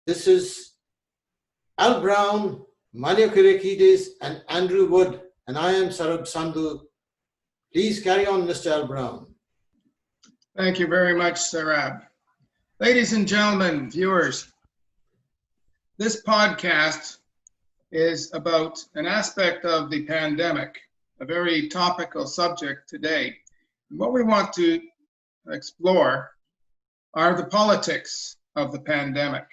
This is Al Brown, Mario Kyriakides, and Andrew Wood, and I am Sarab Sandhu. Please carry on, Mr. Al Brown. Thank you very much, Sarab. Ladies and gentlemen, viewers, this podcast is about an aspect of the pandemic, a very topical subject today. And what we want to explore are the politics of the pandemic.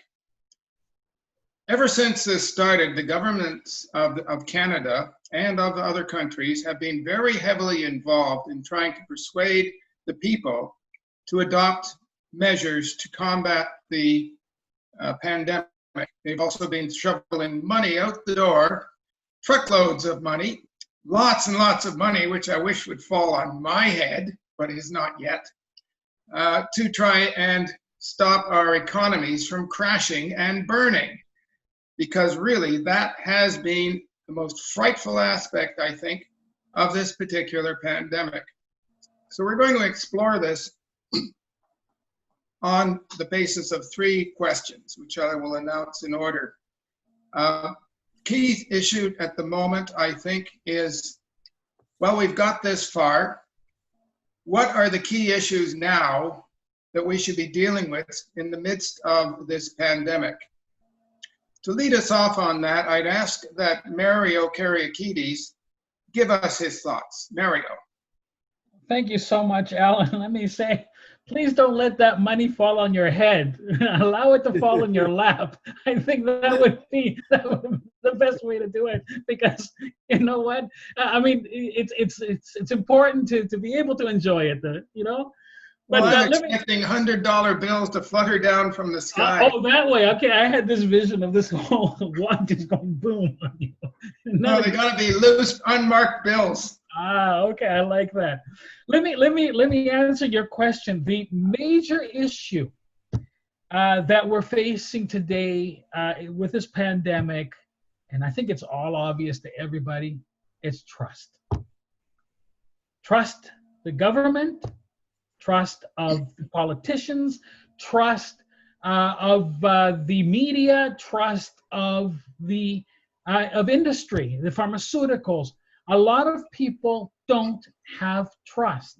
Ever since this started, the governments of Canada and of the other countries have been very heavily involved in trying to persuade the people to adopt measures to combat the pandemic. They've also been shoveling money out the door, truckloads of money, lots and lots of money, which I wish would fall on my head, but is not yet, to try and stop our economies from crashing and burning. Because really, that has been the most frightful aspect, I think, of this particular pandemic. So we're going to explore this on the basis of 3 questions, which I will announce in order. Key issue at the moment, I think, is, well, we've got this far. What are the key issues now that we should be dealing with in the midst of this pandemic? To lead us off on that, I'd ask that Mario Kyriakides give us his thoughts. Mario. Thank you so much, Alan. Let me say, please don't let that money fall on your head. Allow it to fall in your lap. I think that would be the best way to do it, because you know what? I mean, it's important to be able to enjoy it, you know. But well, I'm expecting $100 bills to flutter down from the sky. Oh, that way. Okay, I had this vision of this whole one just going boom on you. No, they got to be loose, unmarked bills. Ah, okay, I like that. Let me answer your question. The major issue that we're facing today with this pandemic, and I think it's all obvious to everybody, it's trust. Trust the government, trust of the politicians, trust of the media, trust of the of industry, the pharmaceuticals. A lot of people don't have trust.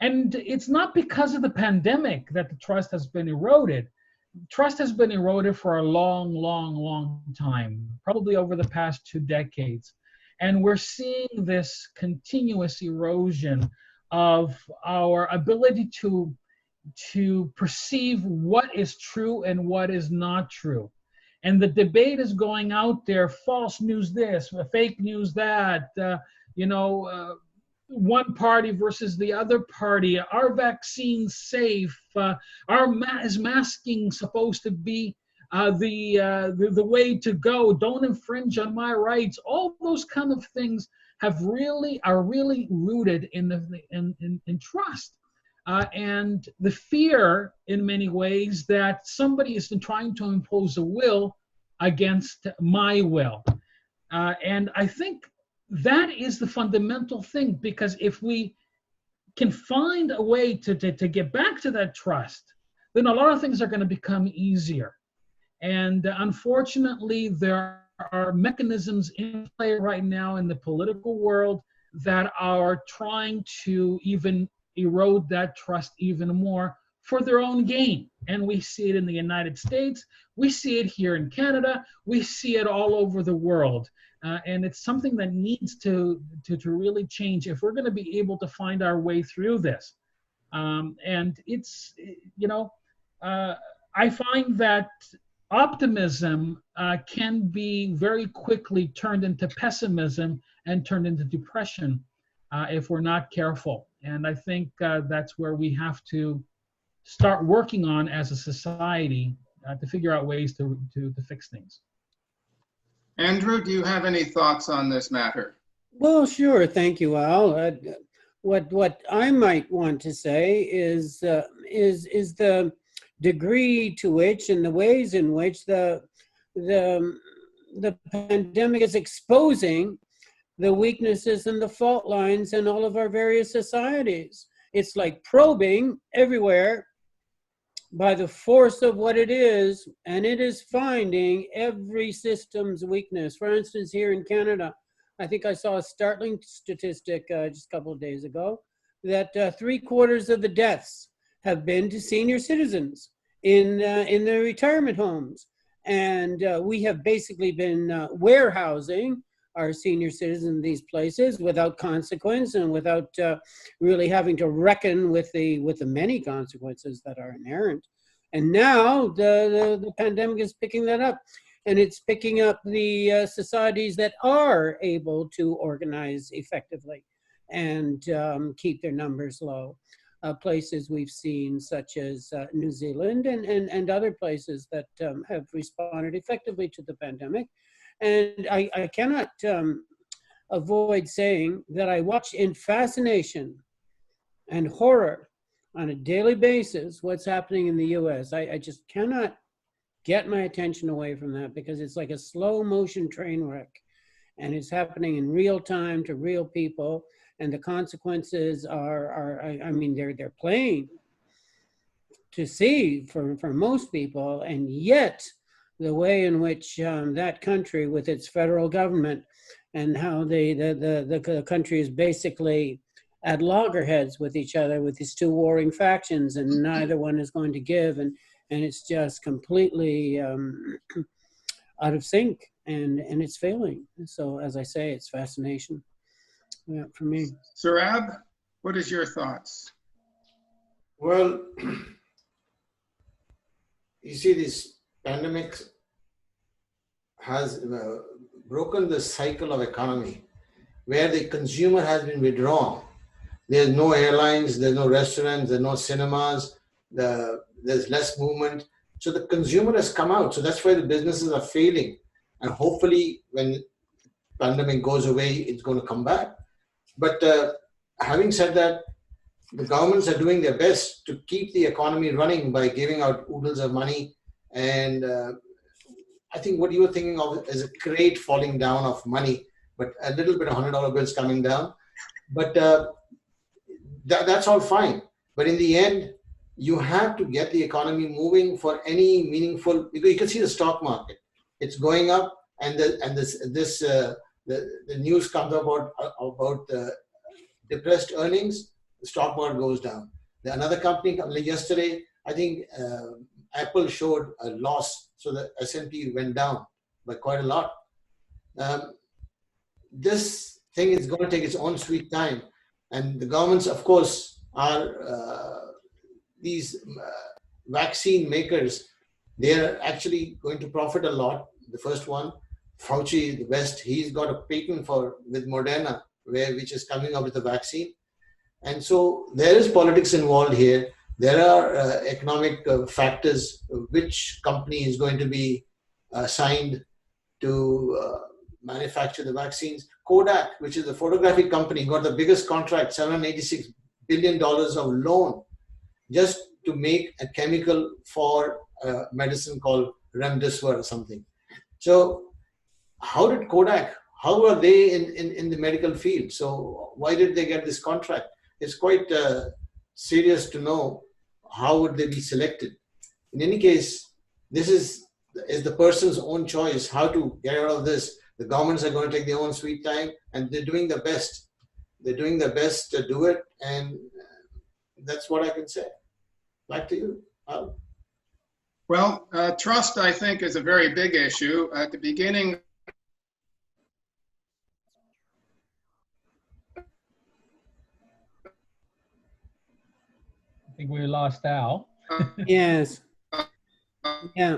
And it's not because of the pandemic that the trust has been eroded. Trust has been eroded for a long time, probably over the past 2 decades. And we're seeing this continuous erosion of our ability to perceive what is true and what is not true. And the debate is going out there, false news this, fake news that, one party versus the other party. Are vaccines safe? Is masking supposed to be the way to go? Don't infringe on my rights. All those kind of things are really rooted in trust. And the fear, in many ways, that somebody is trying to impose a will against my will. And I think that is the fundamental thing, because if we can find a way to get back to that trust, then a lot of things are going to become easier. And unfortunately, there are mechanisms in play right now in the political world that are trying to even erode that trust even more for their own gain. And we see it in the United States, we see it here in Canada, we see it all over the world. And it's something that needs to really change if we're going to be able to find our way through this. And it's, I find that optimism can be very quickly turned into pessimism and turned into depression if we're not careful. And I think that's where we have to start working on as a society to figure out ways to fix things. Andrew, do you have any thoughts on this matter? Well, sure. Thank you, Al. What I might want to say is the degree to which and the ways in which the pandemic is exposing the weaknesses and the fault lines in all of our various societies. It's like probing everywhere by the force of what it is, and it is finding every system's weakness. For instance, here in Canada, I think I saw a startling statistic just a couple of days ago that 3/4 of the deaths have been to senior citizens in their retirement homes. And we have basically been warehousing our senior citizens in these places without consequence and without really having to reckon with the many consequences that are inherent. And now the pandemic is picking that up, and it's picking up the societies that are able to organize effectively and keep their numbers low. Places we've seen, such as New Zealand and other places that have responded effectively to the pandemic. And I cannot avoid saying that I watch in fascination and horror on a daily basis what's happening in the US. I just cannot get my attention away from that, because it's like a slow motion train wreck, and it's happening in real time to real people. And the consequences are I mean, they're plain to see for most people. And yet the way in which that country, with its federal government, and how the country is basically at loggerheads with each other, with these two warring factions, and neither one is going to give, and it's just completely out of sync, and it's failing. So as I say, it's fascination, yeah, for me. Sarab, what is your thoughts? Well, you see, this pandemic has broken the cycle of economy where the consumer has been withdrawn. There's no airlines, there's no restaurants, there's no cinemas, there's less movement. So the consumer has come out. So that's why the businesses are failing. And hopefully when the pandemic goes away, it's going to come back. But having said that, the governments are doing their best to keep the economy running by giving out oodles of money. And I think what you were thinking of is a crate falling down of money, but a little bit of $100 bills coming down. But that's all fine. But in the end, you have to get the economy moving for any meaningful. You can see the stock market; it's going up, and the news comes about depressed earnings. The stock market goes down. Another company, like yesterday, I think Apple showed a loss, so the S&P went down by quite a lot. This thing is going to take its own sweet time, and the governments, of course, are these vaccine makers. They are actually going to profit a lot. The first one, Fauci, the best, he's got a patent with Moderna, which is coming up with a vaccine. And so there is politics involved here. There are economic factors. Which company is going to be assigned to manufacture the vaccines? Kodak, which is a photographic company, got the biggest contract, $786 billion of loan, just to make a chemical for medicine called remdesivir or something. So how did Kodak, how are they in the medical field? So why did they get this contract? It's quite serious to know how would they be selected. In any case, this is the person's own choice how to get out of this. The governments are going to take their own sweet time, and they're doing their best. They're doing their best to do it, and that's what I can say. Back to you, Al. Well, trust, I think, is a very big issue. At the beginning, I think we lost Al. Yes. Yeah.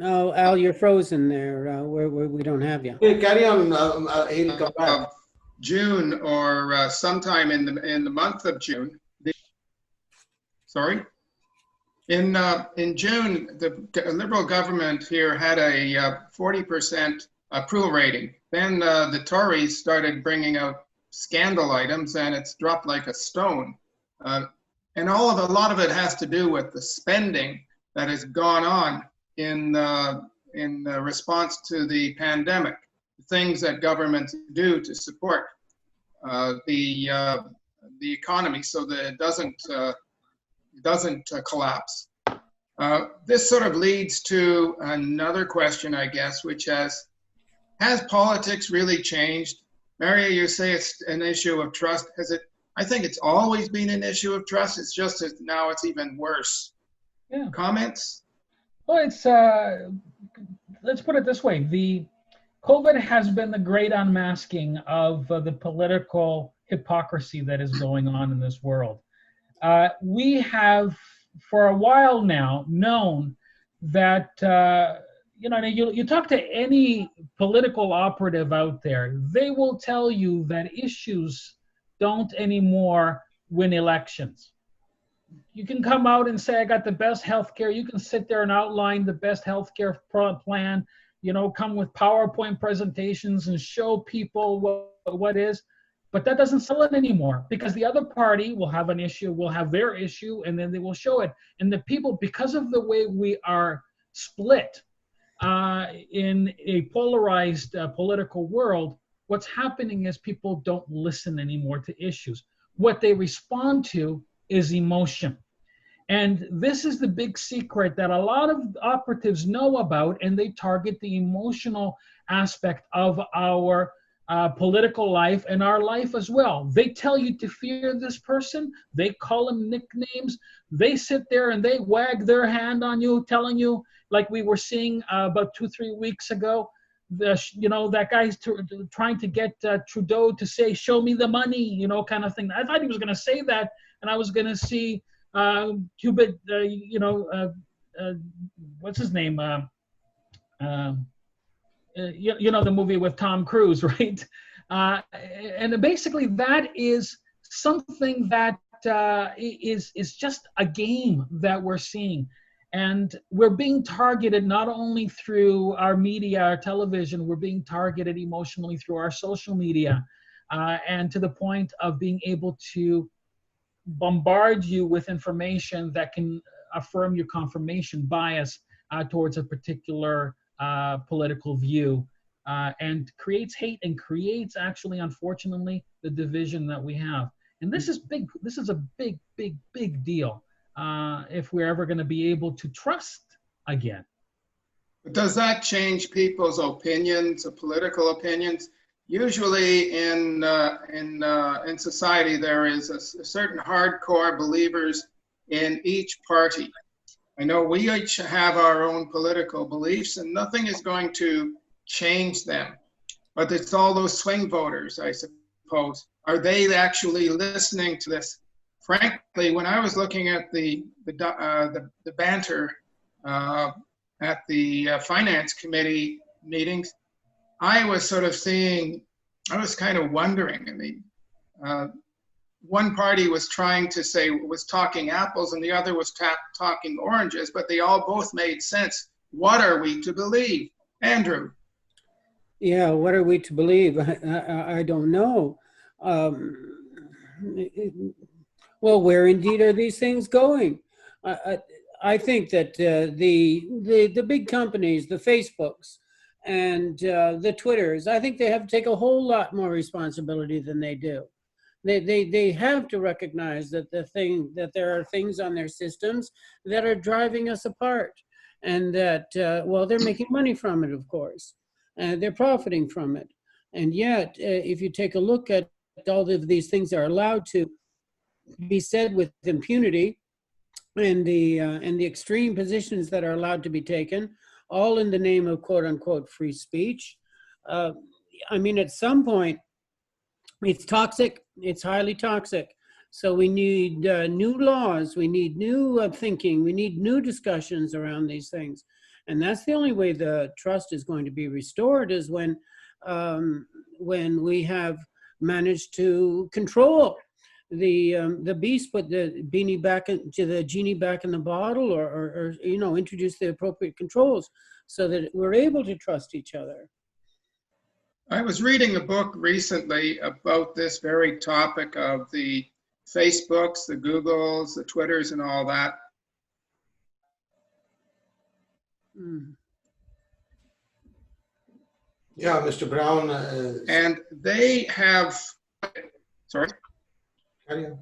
Oh, Al, you're frozen there. We don't have you. Okay, carry on. He'll come back. June or sometime in the month of June. Sorry. In June, the Liberal government here had a 40% approval rating. Then the Tories started bringing out scandal items, and it's dropped like a stone. And a lot of it has to do with the spending that has gone on in response to the pandemic, things that governments do to support the economy so that it doesn't collapse. This sort of leads to another question, I guess, which has politics really changed? Mario, you say it's an issue of trust. Has it? I think it's always been an issue of trust. It's just that now it's even worse. Yeah. Comments? Well, it's let's put it this way: the COVID has been the great unmasking of the political hypocrisy that is going on in this world. We have, for a while now, known that you talk to any political operative out there, they will tell you that issues don't anymore win elections. You can come out and say, I got the best healthcare. You can sit there and outline the best healthcare plan, come with PowerPoint presentations and show people what is. But that doesn't sell it anymore, because the other party will have an issue, will have their issue, and then they will show it. And the people, because of the way we are split in a polarized political world, what's happening is people don't listen anymore to issues. What they respond to is emotion. And this is the big secret that a lot of operatives know about, and they target the emotional aspect of our political life and our life as well. They tell you to fear this person. They call them nicknames. They sit there and they wag their hand on you, telling you, like we were seeing about 2-3 weeks ago, that guy's trying to get Trudeau to say, show me the money, kind of thing. I thought he was going to say that, and I was going to see Cuba, what's his name? The movie with Tom Cruise, right? And basically that is something that is just a game that we're seeing. And we're being targeted not only through our media, our television, we're being targeted emotionally through our social media, and to the point of being able to bombard you with information that can affirm your confirmation bias towards a particular political view, and creates hate and creates, actually, unfortunately, the division that we have. And this is big. This is a big, big, big deal if we're ever going to be able to trust again. But does that change people's opinions, political opinions? Usually in society, there is a certain hardcore believers in each party. I know we each have our own political beliefs, and nothing is going to change them. But it's all those swing voters, I suppose. Are they actually listening to this? Frankly, when I was looking at the banter at the finance committee meetings, I was sort of kind of wondering. I mean, one party was talking apples, and the other was talking oranges, but they all both made sense. What are we to believe? Andrew? Yeah, what are we to believe? I don't know. Well, where indeed are these things going? I think that the big companies, the Facebooks and the Twitters, I think they have to take a whole lot more responsibility than they do. They have to recognize that there are things on their systems that are driving us apart, and that they're making money from it, of course, and they're profiting from it. And yet, if you take a look at all of these things that are allowed to be said with impunity, and the extreme positions that are allowed to be taken, all in the name of quote unquote free speech. I mean, at some point, it's toxic. It's highly toxic. So we need new laws. We need new thinking. We need new discussions around these things. And that's the only way the trust is going to be restored, is when we have managed to control the beast, put the genie back in the bottle, or introduce the appropriate controls so that we're able to trust each other. I was reading a book recently about this very topic of the Facebooks, the Googles, the Twitters, and all that. Yeah, Mr. Brown. And they have, sorry? Carry on.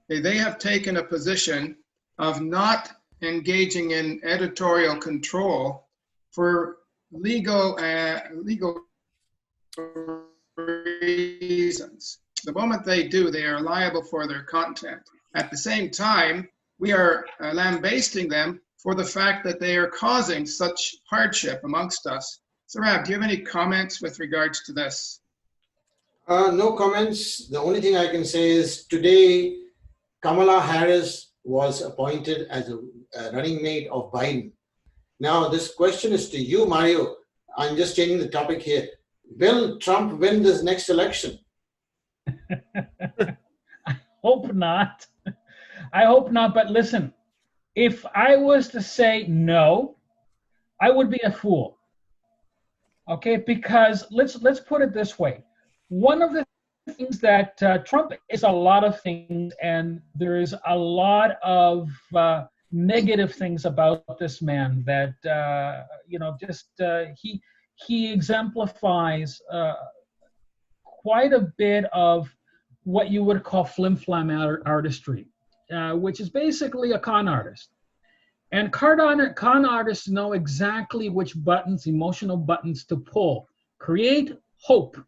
They have taken a position of not engaging in editorial control for legal reasons. The moment they do, they are liable for their content. At the same time, we are lambasting them for the fact that they are causing such hardship amongst us. Sarab, do you have any comments with regards to this? No comments. The only thing I can say is today, Kamala Harris was appointed as a running mate of Biden. Now, this question is to you, Mario. I'm just changing the topic here. Will Trump win this next election? I hope not. I hope not. But listen, if I was to say no, I would be a fool. Okay, because let's put it this way. One of the things that Trump is a lot of things, and there is a lot of negative things about this man that he exemplifies quite a bit of what you would call flim-flam artistry, which is basically a con artist. And con artists know exactly which buttons, emotional buttons, to pull. Create hope.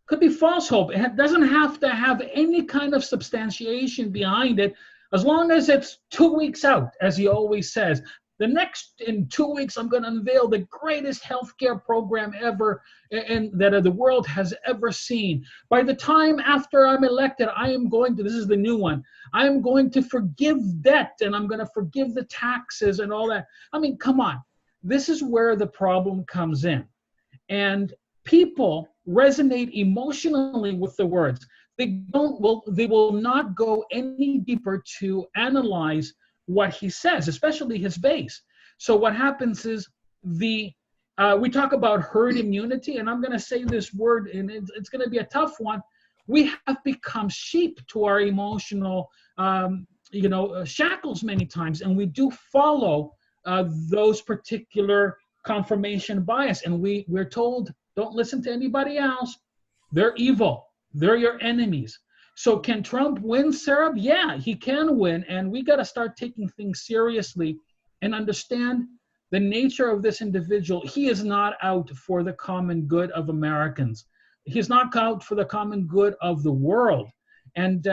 Could be false hope. It doesn't have to have any kind of substantiation behind it, as long as it's 2 weeks out, as he always says. In 2 weeks, I'm going to unveil the greatest healthcare program ever and that the world has ever seen. By the time after I'm elected, I am going to, this is the new one, I am going to forgive debt and I'm going to forgive the taxes and all that. I mean, come on. This is where the problem comes in. And people resonate emotionally with the words. They will not go any deeper to analyze what he says, especially his base. So what happens is we talk about herd immunity, and I'm going to say this word, and it's going to be a tough one. We have become sheep to our emotional, shackles many times, and we do follow those particular confirmation bias, and we're told, don't listen to anybody else. They're evil. They're your enemies. So can Trump win, Sarah? Yeah, he can win. And we got to start taking things seriously and understand the nature of this individual. He is not out for the common good of Americans. He's not out for the common good of the world. And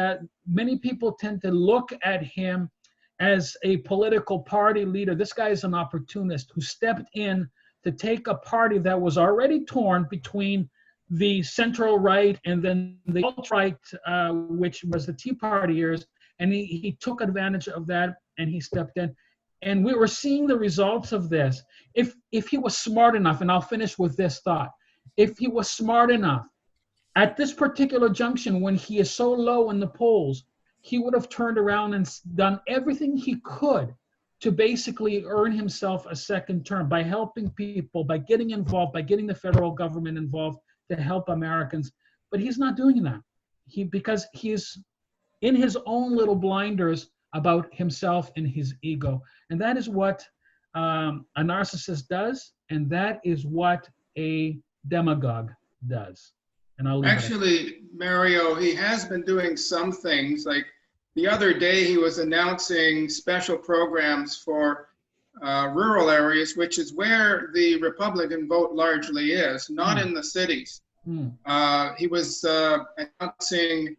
many people tend to look at him as a political party leader. This guy is an opportunist who stepped in to take a party that was already torn between the central right and then the alt-right, which was the Tea Party years, and he took advantage of that and he stepped in. And we were seeing the results of this. If he was smart enough, and I'll finish with this thought, if he was smart enough, at this particular junction when he is so low in the polls, he would have turned around and done everything he could to basically earn himself a second term by helping people, by getting involved, by getting the federal government involved, to help Americans. But he's not doing that. Because he's in his own little blinders about himself and his ego. And that is what a narcissist does, and that is what a demagogue does. And I'll leave Actually, Mario, he has been doing some things. Like the other day, he was announcing special programs for rural areas, which is where the Republican vote largely is, not in the cities. He was announcing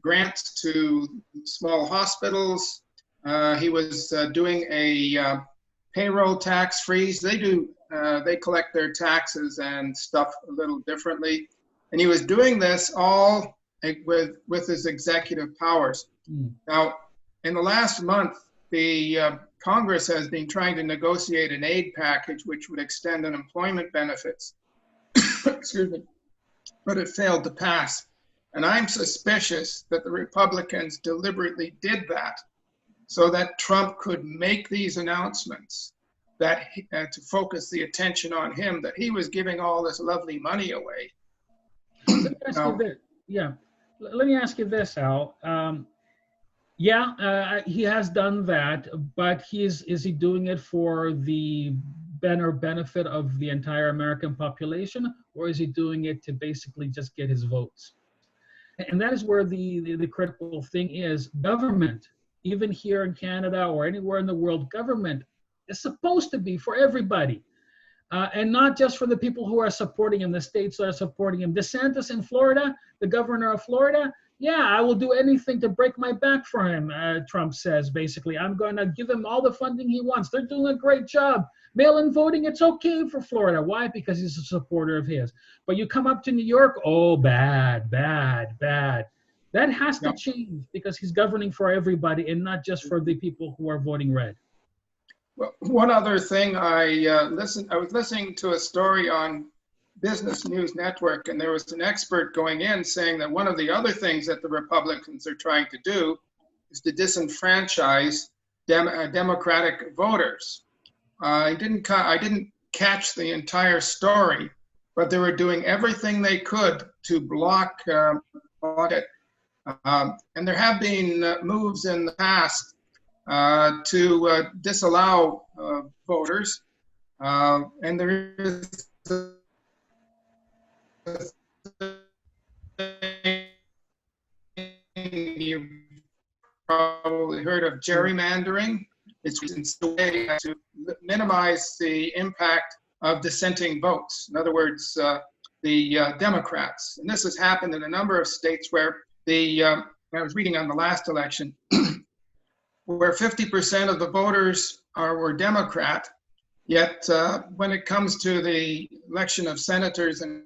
grants to small hospitals. He was doing a payroll tax freeze. They collect their taxes and stuff a little differently. And he was doing this all with his executive powers. Now, in the last month, the Congress has been trying to negotiate an aid package which would extend unemployment benefits. Excuse me. But it failed to pass. And I'm suspicious that the Republicans deliberately did that so that Trump could make these announcements that to focus the attention on him, that he was giving all this lovely money away. Let me ask you this, Al. He has done that, but is he doing it for the benefit of the entire American population, or is he doing it to basically just get his votes? And that is where the critical thing is. Government, even here in Canada or anywhere in the world, government is supposed to be for everybody. And not just for the people who are supporting him, the states that are supporting him. DeSantis in Florida, the governor of Florida, yeah, I will do anything to break my back for him, Trump says, basically. I'm going to give him all the funding he wants. They're doing a great job. Mail-in voting, it's okay for Florida. Why? Because he's a supporter of his. But you come up to New York, oh, bad, bad, bad. That has to change because he's governing for everybody and not just for the people who are voting red. Well, one other thing, I was listening to a story on Business News Network, and there was an expert going in saying that one of the other things that the Republicans are trying to do is to disenfranchise Democratic voters. I didn't catch the entire story, but they were doing everything they could to block it. And there have been moves in the past to disallow voters, and there is you've probably heard of gerrymandering. It's a way to minimize the impact of dissenting votes. In other words, the Democrats. And this has happened in a number of states where I was reading on the last election, where 50% of the voters were Democrat, yet when it comes to the election of senators and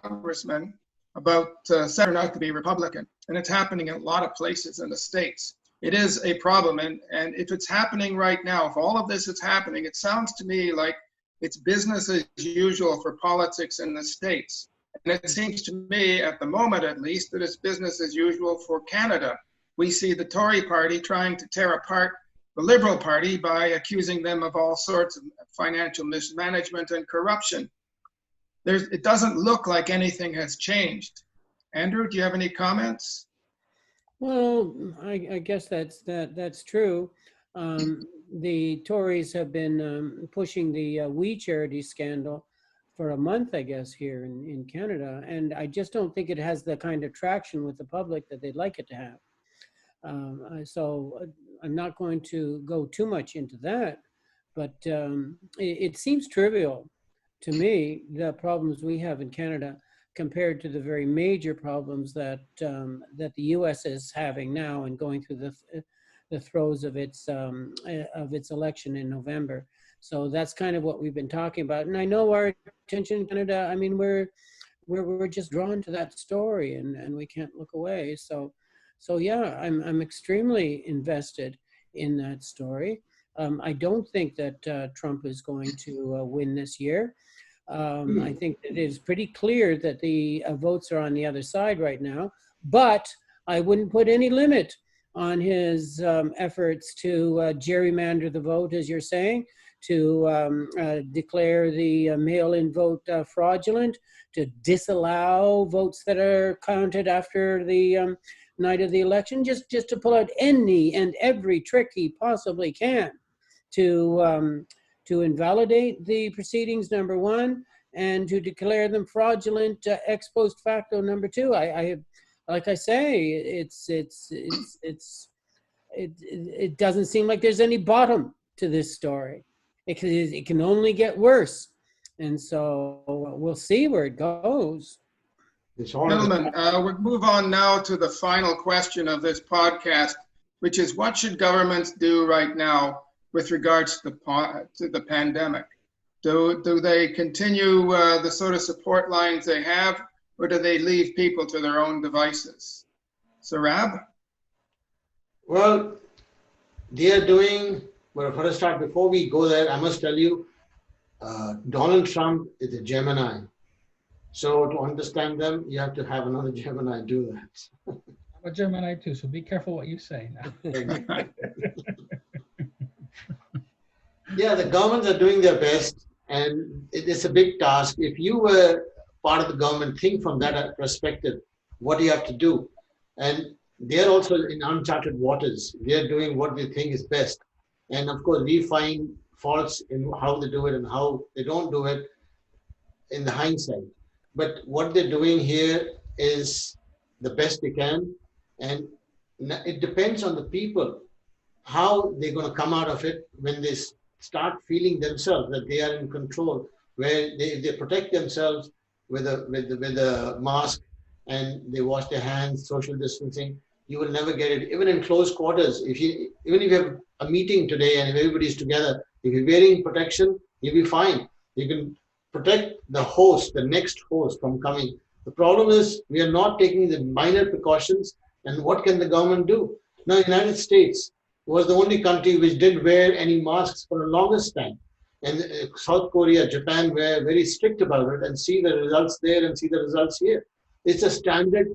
congressmen, about 7 out to be Republican. And it's happening in a lot of places in the States. It is a problem. And if it's happening right now, if all of this is happening, it sounds to me like it's business as usual for politics in the States. And it seems to me, at the moment at least, that it's business as usual for Canada. We see the Tory party trying to tear apart the Liberal Party by accusing them of all sorts of financial mismanagement and corruption. It doesn't look like anything has changed. Andrew, do you have any comments? Well, I guess that's true. The Tories have been pushing the We Charity scandal for a month, I guess, here in Canada, and I just don't think it has the kind of traction with the public that they'd like it to have. So I'm not going to go too much into that, but it seems trivial to me, the problems we have in Canada compared to the very major problems that the U.S. is having now and going through the throes of its election in November. So that's kind of what we've been talking about. And I know our attention in Canada, I mean, we're just drawn to that story and we can't look away. So yeah, I'm extremely invested in that story. I don't think that Trump is going to win this year. I think it is pretty clear that the votes are on the other side right now, but I wouldn't put any limit on his efforts to gerrymander the vote, as you're saying, to declare the mail-in vote fraudulent, to disallow votes that are counted after the night of the election, just to pull out any and every trick he possibly can to invalidate the proceedings, number one, and to declare them fraudulent ex post facto, number two. Like I say, it doesn't seem like there's any bottom to this story. It can only get worse, and so we'll see where it goes. Gentlemen, we'll move on now to the final question of this podcast, which is, what should governments do right now with regards to the pandemic? Do they continue the sort of support lines they have, or do they leave people to their own devices? Sarab? Well, they are doing, well, for a start, before we go there, I must tell you, Donald Trump is a Gemini. So to understand them, you have to have another Gemini do that. I'm a Gemini too, so be careful what you say now. Yeah, the governments are doing their best, and it is a big task. If you were part of the government, think from that perspective, what do you have to do? And they're also in uncharted waters. They're doing what they think is best. And of course, we find faults in how they do it and how they don't do it. in the hindsight. But what they're doing here is the best they can, and it depends on the people how they're going to come out of it when they start feeling themselves that they are in control, where they protect themselves with a mask and they wash their hands, social distancing. You will never get it, even in close quarters. Even if you have a meeting today and if everybody's together, if you're wearing protection, you'll be fine. You can protect the host, the next host from coming. The problem is we are not taking the minor precautions. And what can the government do? Now, the United States was the only country which didn't wear any masks for the longest time. And South Korea, Japan were very strict about it, and see the results there and see the results here. It's a standard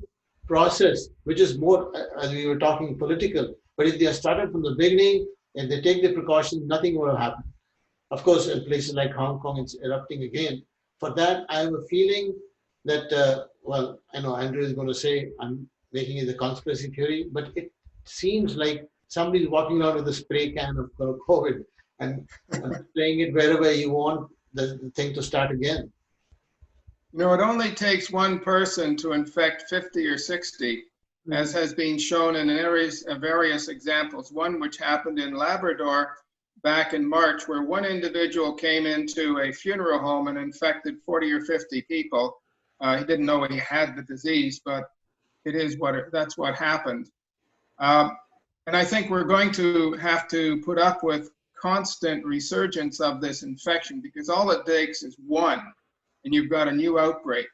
process, which is more, as we were talking, political. But if they are started from the beginning, and they take the precautions, nothing will happen. Of course, in places like Hong Kong, it's erupting again. For that, I have a feeling that, well, I know Andrew is going to say I'm making it a conspiracy theory, but it seems like somebody's walking around with a spray can of COVID and spraying it wherever you want the thing to start again. You know, it only takes one person to infect 50 or 60, as has been shown in various examples. One which happened in Labrador back in March, where one individual came into a funeral home and infected 40 or 50 people. He didn't know he had the disease, but it is that's what happened. And I think we're going to have to put up with constant resurgence of this infection, because all it takes is one, and you've got a new outbreak.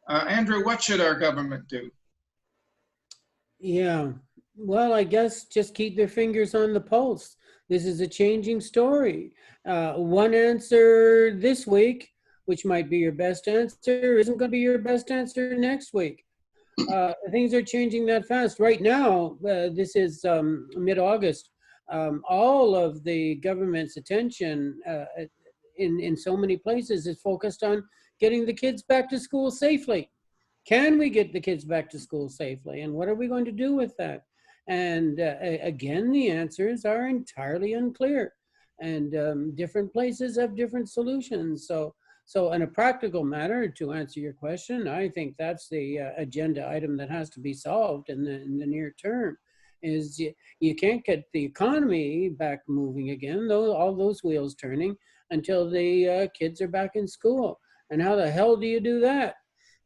Andrew, what should our government do? Yeah, well, I guess just keep their fingers on the pulse. This is a changing story. One answer this week, which might be your best answer, isn't going to be your best answer next week. Things are changing that fast. Right now, this is mid-August. All of the government's attention in so many places is focused on getting the kids back to school safely. Can we get the kids back to school safely? And what are we going to do with that? And again, the answers are entirely unclear. And different places have different solutions. So in a practical matter, to answer your question, I think that's the agenda item that has to be solved in the near term. Is you can't get the economy back moving again, though all those wheels turning, until the kids are back in school. And how the hell do you do that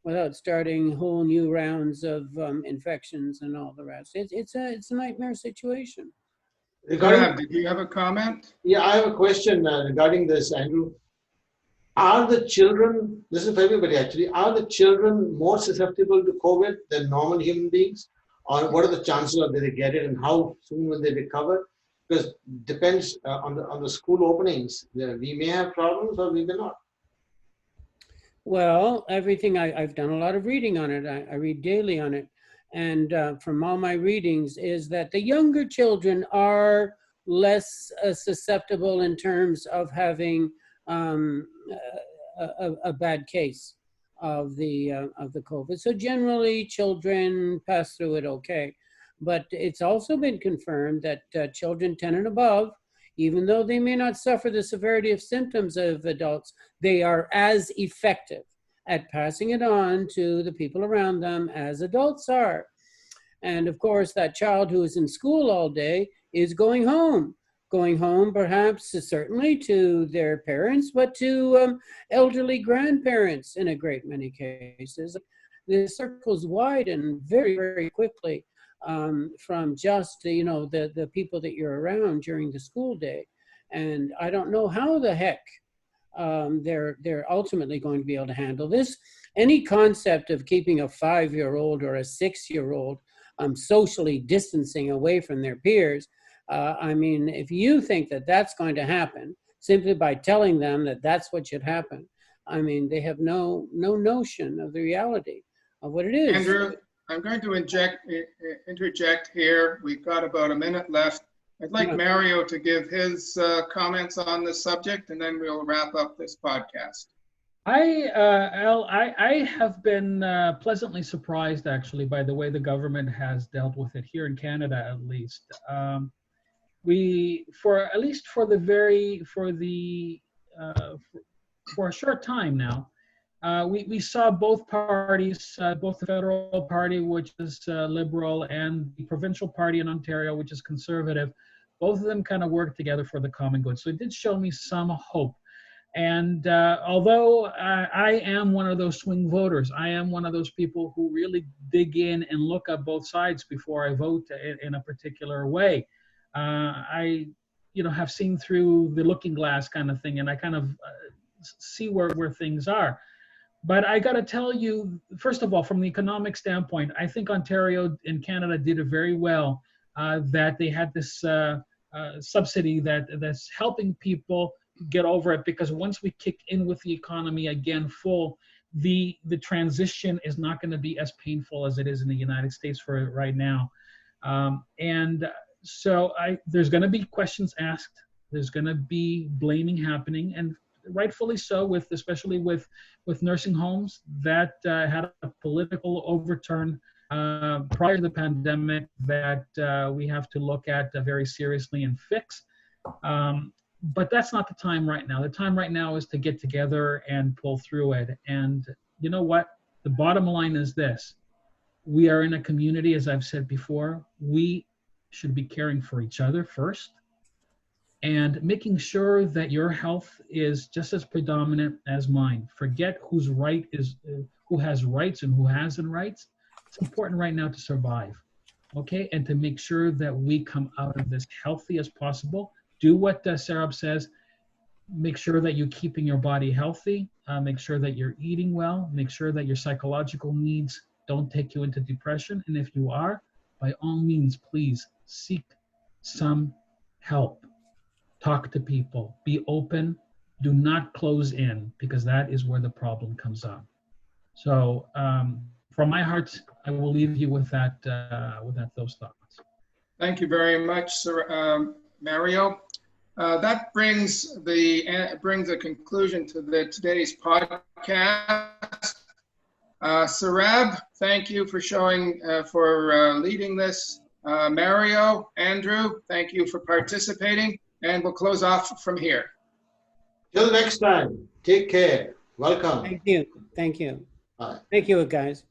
without starting whole new rounds of infections and all the rest? It's a nightmare situation. Did you have a comment? Yeah, I have a question regarding this, Andrew. Are the children, this is for everybody actually, are the children more susceptible to COVID than normal human beings? Or what are the chances that they get it, and how soon will they recover? Because it depends on the school openings. We may have problems or we may not. Well, everything, I've done a lot of reading on it. I read daily on it. And from all my readings is that the younger children are less susceptible in terms of having a bad case of the COVID. So generally, children pass through it okay. But it's also been confirmed that children 10 and above, even though they may not suffer the severity of symptoms of adults, they are as effective at passing it on to the people around them as adults are. And of course, that child who is in school all day is going home perhaps certainly to their parents, but to elderly grandparents in a great many cases. The circles widen very, very quickly from just the people that you're around during the school day. And I don't know how the heck they're ultimately going to be able to handle this. Any concept of keeping a 5-year-old or a 6-year-old socially distancing away from their peers, I mean, if you think that that's going to happen simply by telling them that that's what should happen, I mean, they have no notion of the reality of what it is. Andrew, I'm going to interject here. We've got about a minute left. I'd like Mario to give his comments on the subject, and then we'll wrap up this podcast. I have been pleasantly surprised, actually, by the way the government has dealt with it here in Canada, at least. For a short time now, we saw both parties, both the federal party, which is liberal, and the provincial party in Ontario, which is conservative. Both of them kind of worked together for the common good. So it did show me some hope. And although I am one of those swing voters, I am one of those people who really dig in and look at both sides before I vote in a particular way. I, have seen through the looking glass kind of thing, and I kind of see where things are. But I got to tell you, first of all, from the economic standpoint, I think Ontario and Canada did it very well, that they had this subsidy that's helping people get over it, because once we kick in with the economy again full, the transition is not going to be as painful as it is in the United States for right now. And so there's going to be questions asked. There's going to be blaming happening, and rightfully so, especially with nursing homes that had a political overturn prior to the pandemic that we have to look at very seriously and fix. But that's not the time right now. The time right now is to get together and pull through it. And you know what? The bottom line is this. We are in a community, as I've said before. We should be caring for each other first and making sure that your health is just as predominant as mine. Forget who has rights and who hasn't rights. It's important right now to survive, okay? And to make sure that we come out of this healthy as possible. Do what Sarab says. Make sure that you're keeping your body healthy. Make sure that you're eating well. Make sure that your psychological needs don't take you into depression. And if you are, by all means, please seek some help. Talk to people. Be open. Do not close in, because that is where the problem comes up. So from my heart, I will leave you with those thoughts. Thank you very much, Sir Mario. That brings a conclusion to today's podcast. Sarab, thank you for leading this. Mario, Andrew, thank you for participating, and we'll close off from here. Till next time, take care. Welcome. Thank you. Thank you. Bye. Thank you, guys.